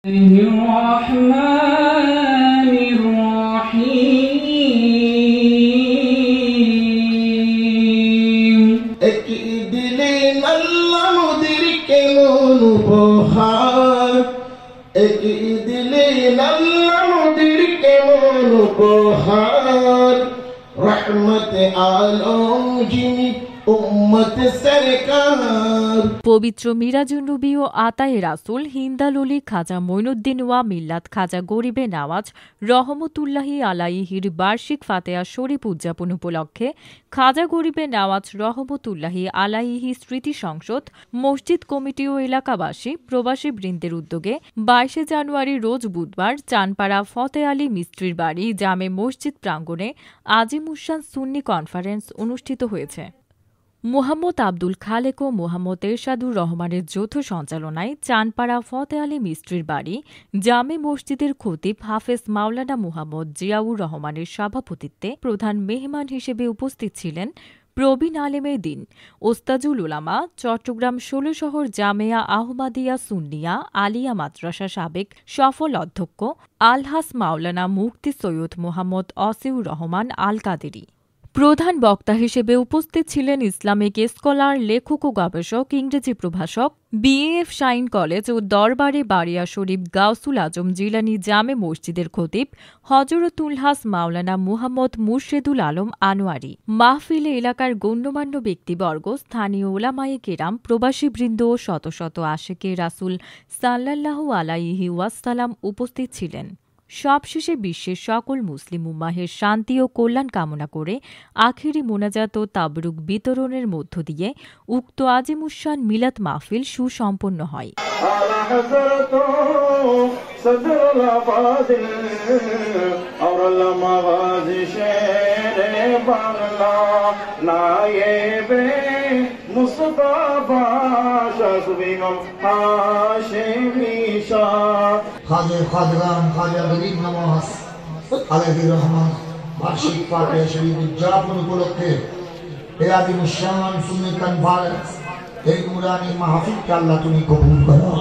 الرحمن الرحيم أكيد لنا المدير كمون بخار أكيد لنا المدير كمون بخار رحمة عالم جميع পবিত্র মিরাজুন নবী ও আতায়ে রাসূল হিন্দালুলি খাজা মঈনুদ্দিন ওয়া মিল্লাত খাজা গরিবে নওয়াজ রহমতুল্লাহি আলাইহির বার্ষিক ফাতেহা শরীফ উদযাপন উপলক্ষে খাজা গরিবে নওয়াজ রহমতুল্লাহি আলাইহি স্মৃতি সংসদ মসজিদ কমিটি ও এলাকাবাসী প্রবাসী বৃন্দের উদ্যোগে 22 জানুয়ারি রোজ বুধবার চানপাড়া ফতে আলী মিস্ত্রির বাড়ি জামে মসজিদ প্রাঙ্গণে আজিমুসান সুন্নি কনফারেন্স অনুষ্ঠিত হয়েছে। মোহাম্মদ আব্দুল খালেক ও মোহাম্মদ এরশাদুর রহমানের যৌথ সঞ্চালনায় চানপাড়া ফতে আলী মিস্ত্রির বাড়ি জামে মসজিদের খতিব হাফেজ মাওলানা মুহাম্মদ জিয়াউর রহমানের সভাপতিত্বে প্রধান মেহমান হিসেবে উপস্থিত ছিলেন প্রবীণ আলেমে দ্বীন ওস্তাজুল উলামা চট্টগ্রাম 16 শহর জামেয়া আহমাদিয়া সুন্নিয়া আলিয়া মাদ্রাসা সাবেক সফল অধ্যক্ষ আলহাস মাওলানা মুফতি সৈয়দ মোহাম্মদ অসিউর রহমান আল কাদেরী। প্রধান বক্তা হিসেবে উপস্থিত ছিলেন ইসলামিক স্কলার, লেখক ও গবেষক, ইংরেজি প্রভাষক, বিএএফ শাইন কলেজ ও দরবারে বারিয়া শরীফ গাউসুল আজম জিলানী জামে মসজিদের খতিব হযরতুল হাস মাওলানা মুহাম্মদ মুর্শেদুল আলম আনোয়ারি। মাহফিলে এলাকার গণ্যমান্য ব্যক্তিবর্গ, স্থানীয় উলামায়ে কেরাম, প্রবাসীবৃন্দ ও শত শত আশেকে রাসূল সাল্লাল্লাহু আলাইহি ওয়াসাল্লাম উপস্থিত ছিলেন। সবশেষে বিশ্বের সকল মুসলিম উম্মাহের শান্তি ও কল্যাণ কামনা করে আখেরি মোনাজাত ও তাবরুক বিতরণের মধ্য দিয়ে উক্ত আজিমুসান মিলাদ মাহফিল সুসম্পন্ন হয়। বার্ষিক ফাতেহা শরীফ উদযাপন উপলক্ষে এই আজিমুসান সুন্নি কনফারেন্স এই নুরানি মাহফিলকে আল্লাহ তুমি কবুল করো।